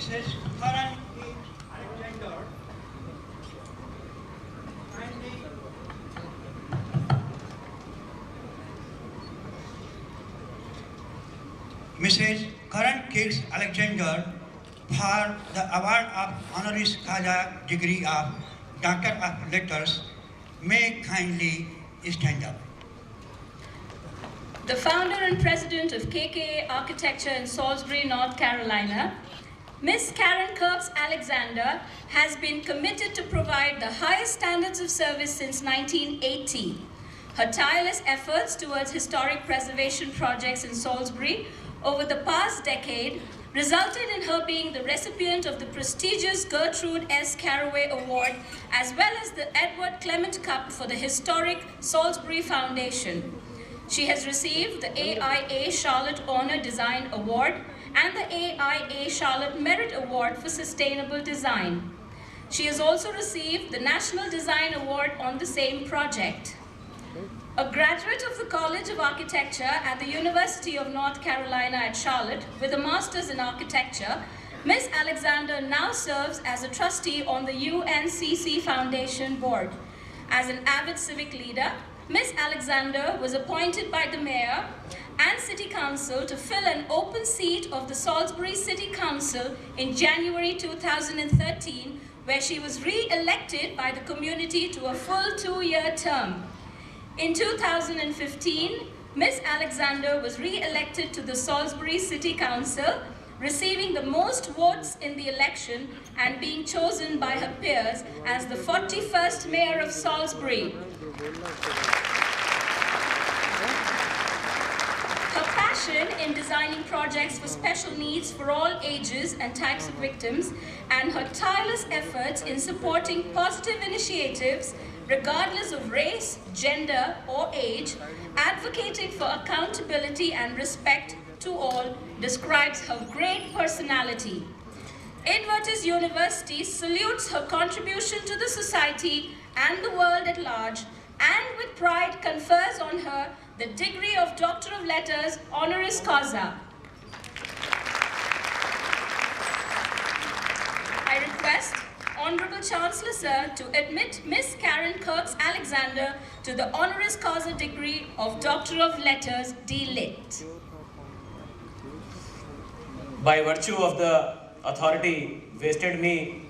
Mrs. Karan Alexander, kindly Mrs. Karan Kicks Alexander for the award of honoris causa degree of Doctor of Letters may kindly stand up. The founder and president of KKA Architecture in Salisbury, North Carolina, Ms. Karen Kirks Alexander has been committed to provide the highest standards of service since 1980. Her tireless efforts towards historic preservation projects in Salisbury over the past decade resulted in her being the recipient of the prestigious Gertrude S. Caraway Award as well as the Edward Clement Cup for the historic Salisbury Foundation. She has received the AIA Charlotte Honor Design Award and the AIA Charlotte Merit Award for Sustainable Design. She has also received the National Design Award on the same project. A graduate of the College of Architecture at the University of North Carolina at Charlotte with a master's in architecture, Ms. Alexander now serves as a trustee on the UNCC Foundation Board. As an avid civic leader, Ms. Alexander was appointed by the Mayor and City Council to fill an open seat of the Salisbury City Council in January 2013, where she was re-elected by the community to a full 2-year term. In 2015, Ms. Alexander was re-elected to the Salisbury City Council, receiving the most votes in the election and being chosen by her peers as the 41st Mayor of Salisbury. Her passion in designing projects for special needs for all ages and types of victims, and her tireless efforts in supporting positive initiatives regardless of race, gender, or age, advocating for accountability and respect to all, describes her great personality. Invertis University salutes her contribution to the society and the world at large, and with pride confers on her the degree of Doctor of Letters honoris causa. I request Honorable Chancellor Sir to admit Ms. Karen Kirks Alexander to the honoris causa degree of Doctor of Letters D.Lit. By virtue of the authority vested me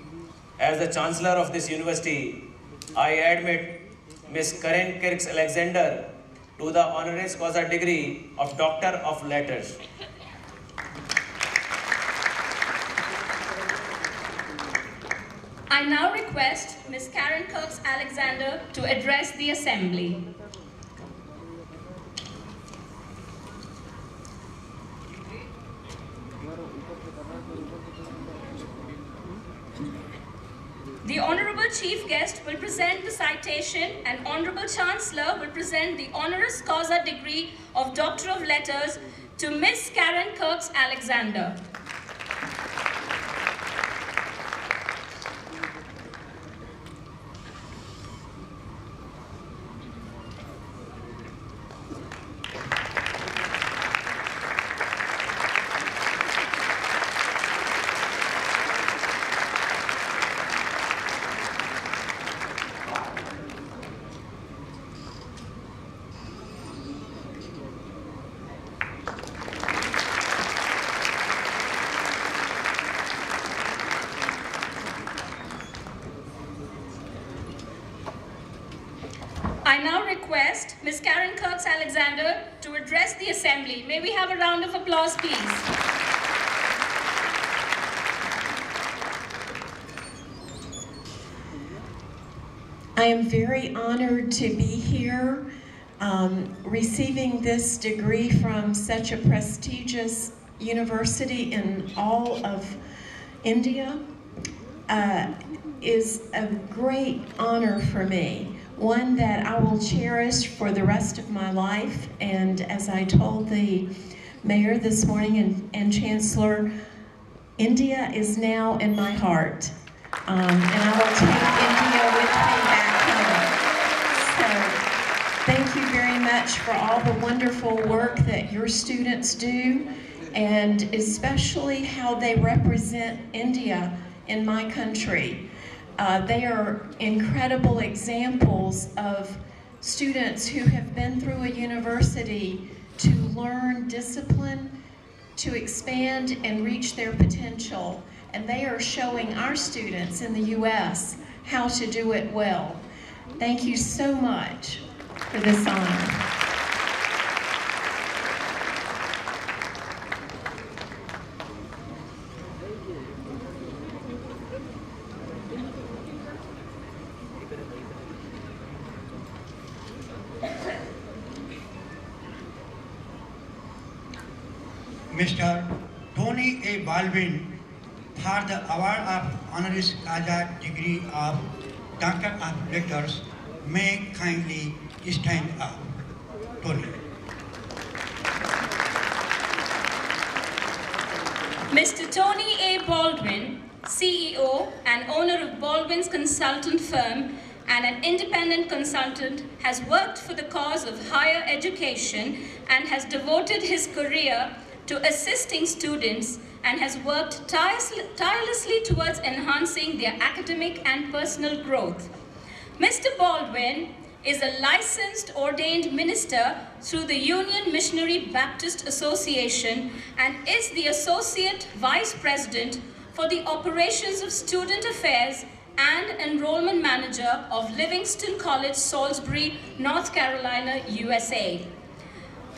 as the Chancellor of this university, I admit Ms. Karen Kirks Alexander to the honoris causa degree of Doctor of Letters. I now request Ms. Karen Kirks Alexander to address the Assembly. The Honorable Chief Guest will present the citation and Honorable Chancellor will present the honoris causa degree of Doctor of Letters to Ms. Karen Kirks Alexander. I now request Ms. Karen Kirks Alexander to address the Assembly. May we have a round of applause, please? I am very honored to be here receiving this degree from such a prestigious university in all of India. Is a great honor for me. One that I will cherish for the rest of my life. And as I told the Mayor this morning and Chancellor, India is now in my heart. And I will take India with me back home. So thank you very much for all the wonderful work that your students do. and especially how they represent India in my country. They are incredible examples of students who have been through a university to learn discipline, to expand and reach their potential. And they are showing our students in the U.S. how to do it well. Thank you so much for this honor. Mr. Tony A. Baldwin for the award of honoris causa degree of Doctor of Letters may kindly stand up. Tony. Mr. Tony A. Baldwin, CEO and owner of Baldwin's consultant firm and an independent consultant, has worked for the cause of higher education and has devoted his career to assisting students and has worked tirelessly towards enhancing their academic and personal growth. Mr. Baldwin is a licensed ordained minister through the Union Missionary Baptist Association and is the Associate Vice President for the Operations of Student Affairs and Enrollment Manager of Livingston College, Salisbury, North Carolina, USA.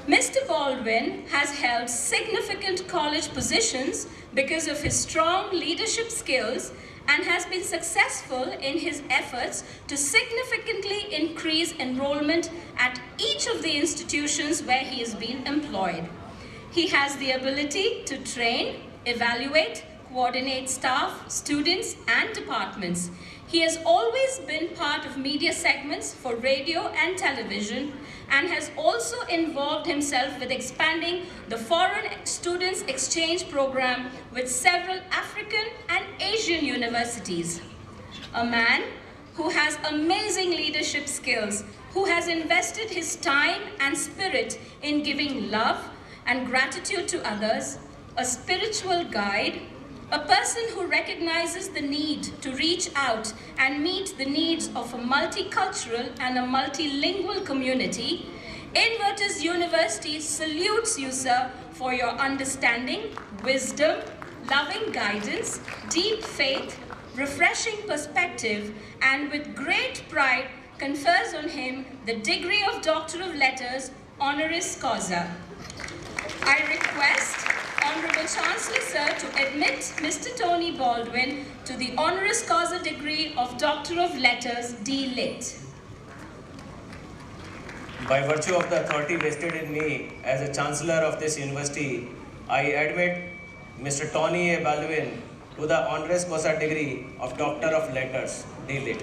Mr. Baldwin has held significant college positions because of his strong leadership skills and has been successful in his efforts to significantly increase enrollment at each of the institutions where he has been employed. He has the ability to train, evaluate, coordinate staff, students, and departments. He has always been part of media segments for radio and television and has also involved himself with expanding the Foreign Students Exchange Program with several African and Asian universities. A man who has amazing leadership skills, who has invested his time and spirit in giving love and gratitude to others, a spiritual guide, a person who recognizes the need to reach out and meet the needs of a multicultural and a multilingual community. Invertis University salutes you, sir, for your understanding, wisdom, loving guidance, deep faith, refreshing perspective, and with great pride confers on him the degree of Doctor of Letters, honoris causa. I request Honorable Chancellor, sir, to admit Mr. Tony Baldwin to the honoris causa degree of Doctor of Letters, D.Lit. By virtue of the authority vested in me as a Chancellor of this university, I admit Mr. Tony A. Baldwin to the honoris causa degree of Doctor of Letters, D.Lit.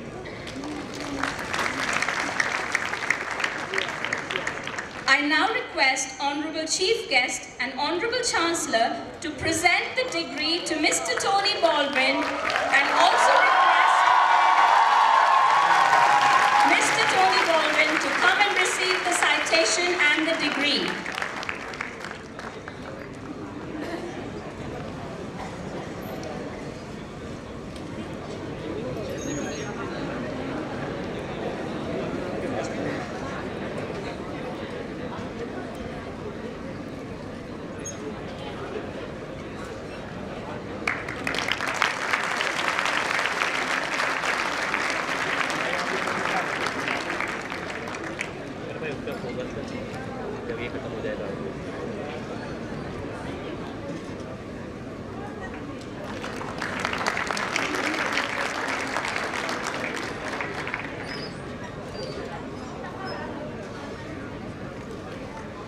I now request Honorable Chief Guest and Honorable Chancellor to present the degree to Mr. Tony Baldwin and also request Mr. Tony Baldwin to come and receive the citation and the degree.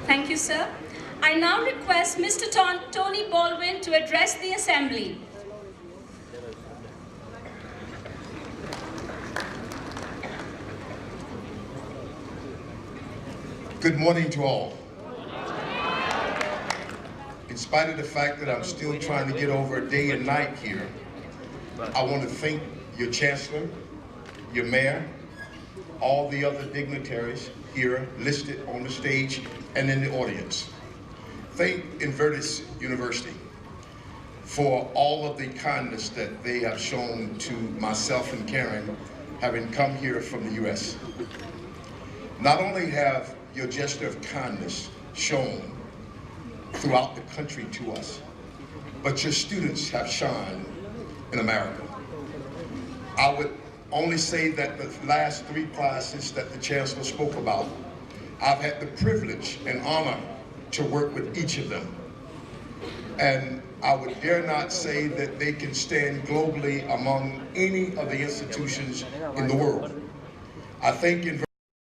Thank you, sir. I now request Mr. Tony Baldwin to address the Assembly. Good morning to all. In spite of the fact that I'm still trying to get over day and night here, I want to thank your Chancellor, your Mayor, all the other dignitaries here listed on the stage and in the audience. thank Invertis University for all of the kindness that they have shown to myself and Karen, having come here from the U.S. Not only have your gesture of kindness shown throughout the country to us, but your students have shined in America. I would only say that the last 3 classes that the Chancellor spoke about, I've had the privilege and honor to work with each of them. And I would dare not say that they can stand globally among any of the institutions in the world. I think